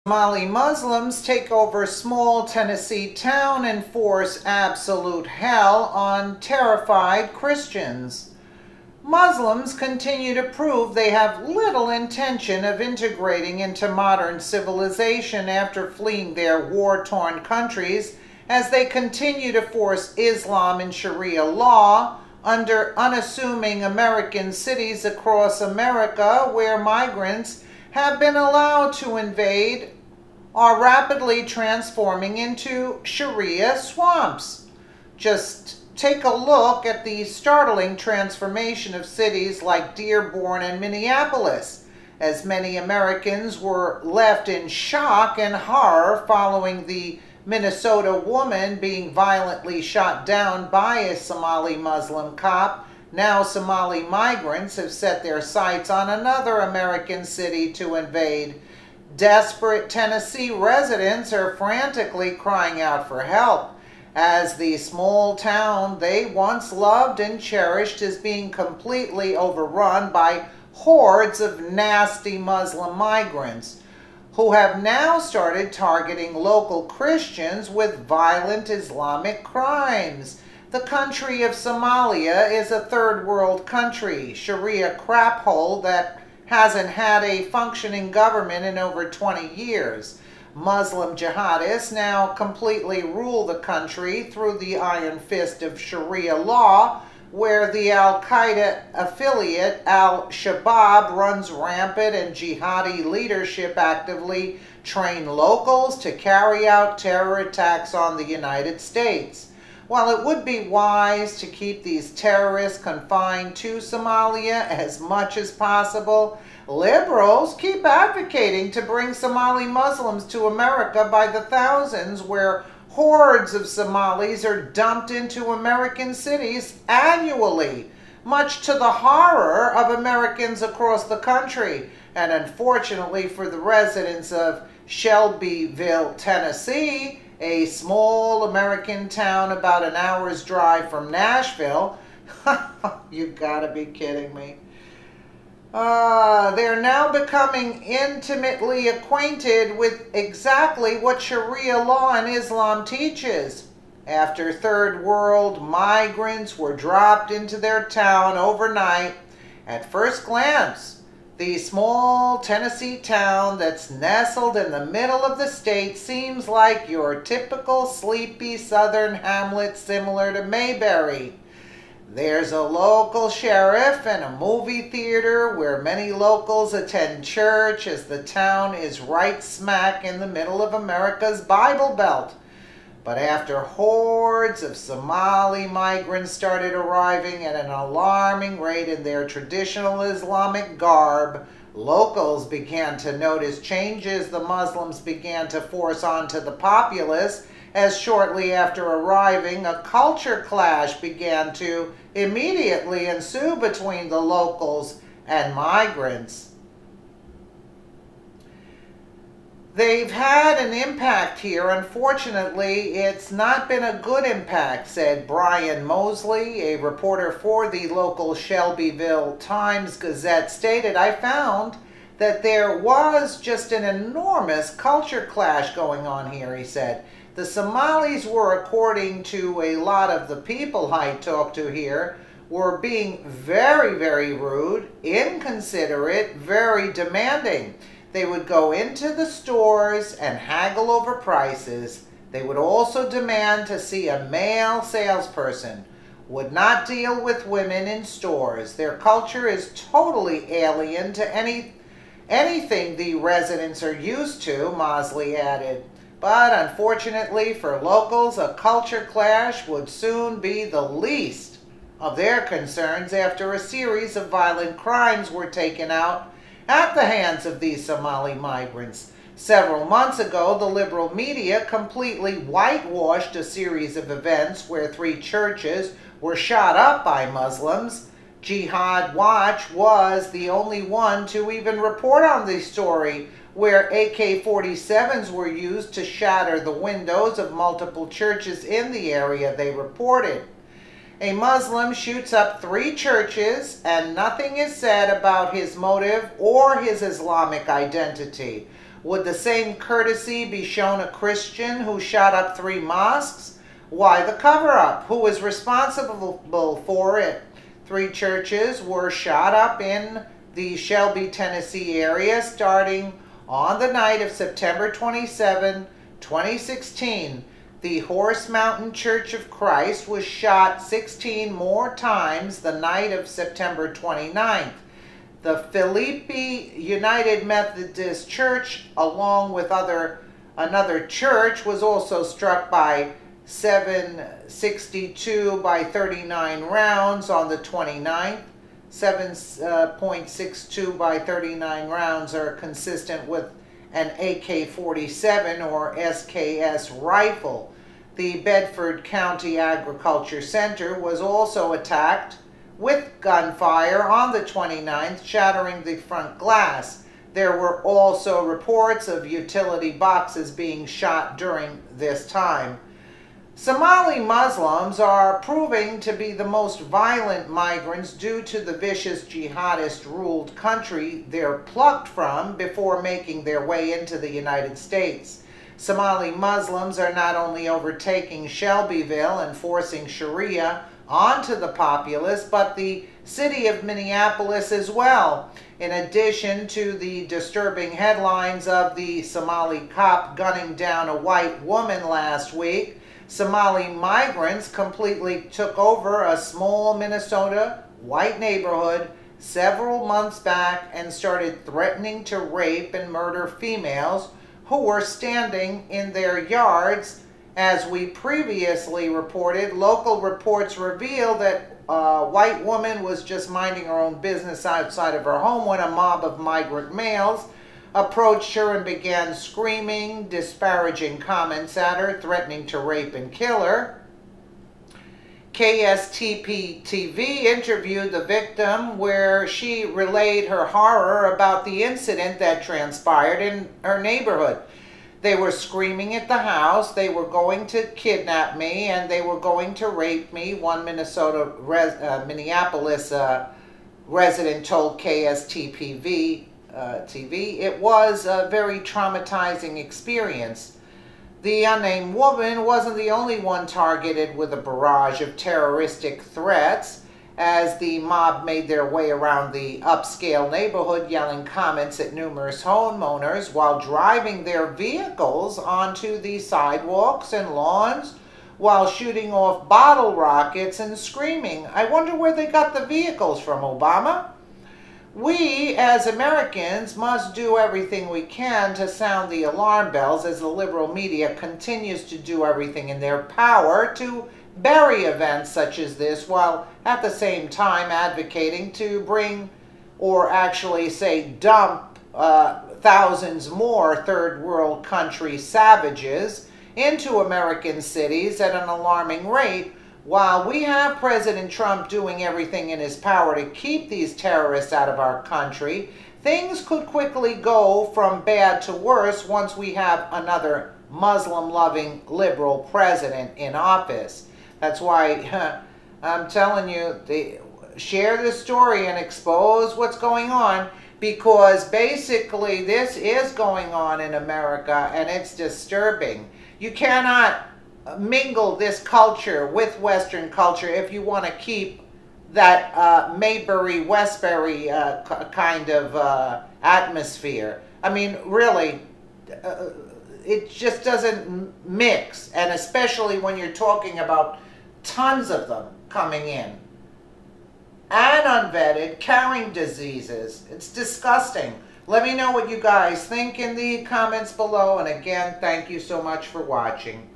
Somali Muslims take over small Tennessee town and force absolute hell on terrified Christians. Muslims continue to prove they have little intention of integrating into modern civilization after fleeing their war-torn countries as they continue to force Islam and Sharia law under unassuming American cities across America where migrants have been allowed to invade are rapidly transforming into Sharia swamps. Just take a look at the startling transformation of cities like Dearborn and Minneapolis, as many Americans were left in shock and horror following the Minnesota woman being violently shot down by a Somali Muslim cop. Now Somali migrants have set their sights on another American city to invade. Desperate Tennessee residents are frantically crying out for help, as the small town they once loved and cherished is being completely overrun by hordes of nasty Muslim migrants who have now started targeting local Christians with violent Islamic crimes. The country of Somalia is a third world country, Sharia crap hole that hasn't had a functioning government in over 20 years. Muslim jihadists now completely rule the country through the iron fist of Sharia law, where the Al-Qaeda affiliate Al-Shabaab runs rampant and jihadi leadership actively train locals to carry out terror attacks on the United States. While it would be wise to keep these terrorists confined to Somalia as much as possible, liberals keep advocating to bring Somali Muslims to America by the thousands, where hordes of Somalis are dumped into American cities annually, much to the horror of Americans across the country. And unfortunately for the residents of Shelbyville, Tennessee, a small American town about an hour's drive from Nashville. You gotta be kidding me. They're now becoming intimately acquainted with exactly what Sharia law and Islam teaches. After third world migrants were dropped into their town overnight, at first glance, the small Tennessee town that's nestled in the middle of the state seems like your typical sleepy southern hamlet similar to Mayberry. There's a local sheriff and a movie theater where many locals attend church, as the town is right smack in the middle of America's Bible Belt. But after hordes of Somali migrants started arriving at an alarming rate in their traditional Islamic garb, locals began to notice changes the Muslims began to force onto the populace, as shortly after arriving, a culture clash began to immediately ensue between the locals and migrants. They've had an impact here. Unfortunately, it's not been a good impact, said Brian Mosley, a reporter for the local Shelbyville Times-Gazette, stated, "I found that there was just an enormous culture clash going on here," he said. "The Somalis were, according to a lot of the people I talked to here, were being very, very rude, inconsiderate, very demanding. They would go into the stores and haggle over prices. They would also demand to see a male salesperson, would not deal with women in stores. Their culture is totally alien to anything the residents are used to," Mosley added. But unfortunately for locals, a culture clash would soon be the least of their concerns after a series of violent crimes were taken out at the hands of these Somali migrants. Several months ago, the liberal media completely whitewashed a series of events where 3 churches were shot up by Muslims. Jihad Watch was the only one to even report on the story, where AK-47s were used to shatter the windows of multiple churches in the area, they reported. A Muslim shoots up 3 churches and nothing is said about his motive or his Islamic identity. Would the same courtesy be shown a Christian who shot up 3 mosques? Why the cover-up? Who was responsible for it? 3 churches were shot up in the Shelby, Tennessee area starting on the night of September 27, 2016. The Horse Mountain Church of Christ was shot 16 more times the night of September 29th. The Philippi United Methodist Church, along with another church, was also struck by 762 by 39 rounds on the 29th. 7.62 by 39 rounds are consistent with an AK-47 or SKS rifle. The Bedford County Agriculture Center was also attacked with gunfire on the 29th, shattering the front glass. There were also reports of utility boxes being shot during this time. Somali Muslims are proving to be the most violent migrants due to the vicious jihadist-ruled country they're plucked from before making their way into the United States. Somali Muslims are not only overtaking Shelbyville and forcing Sharia onto the populace, but the city of Minneapolis as well. In addition to the disturbing headlines of the Somali cop gunning down a white woman last week, Somali migrants completely took over a small Minnesota white neighborhood several months back and started threatening to rape and murder females who were standing in their yards. As we previously reported, local reports reveal that a white woman was just minding her own business outside of her home when a mob of migrant males approached her and began screaming disparaging comments at her, threatening to rape and kill her. KSTP-TV interviewed the victim where she relayed her horror about the incident that transpired in her neighborhood. They were screaming at the house, they were going to kidnap me, and they were going to rape me, one Minneapolis resident told KSTP TV. It was a very traumatizing experience. The unnamed woman wasn't the only one targeted with a barrage of terroristic threats as the mob made their way around the upscale neighborhood yelling comments at numerous homeowners while driving their vehicles onto the sidewalks and lawns while shooting off bottle rockets and screaming. I wonder where they got the vehicles from, Obama? We, as Americans, must do everything we can to sound the alarm bells as the liberal media continues to do everything in their power to bury events such as this, while at the same time advocating to bring, or actually say dump, thousands more third world country savages into American cities at an alarming rate. While we have President Trump doing everything in his power to keep these terrorists out of our country, things could quickly go from bad to worse once we have another Muslim-loving liberal president in office. That's why I'm telling you, share this story and expose what's going on, because basically this is going on in America and it's disturbing. You cannot mingle this culture with Western culture if you want to keep that Mayberry-Westbury kind of atmosphere. I mean, really, it just doesn't mix, and especially when you're talking about tons of them coming in and unvetted, carrying diseases. It's disgusting. Let me know what you guys think in the comments below, and again, thank you so much for watching.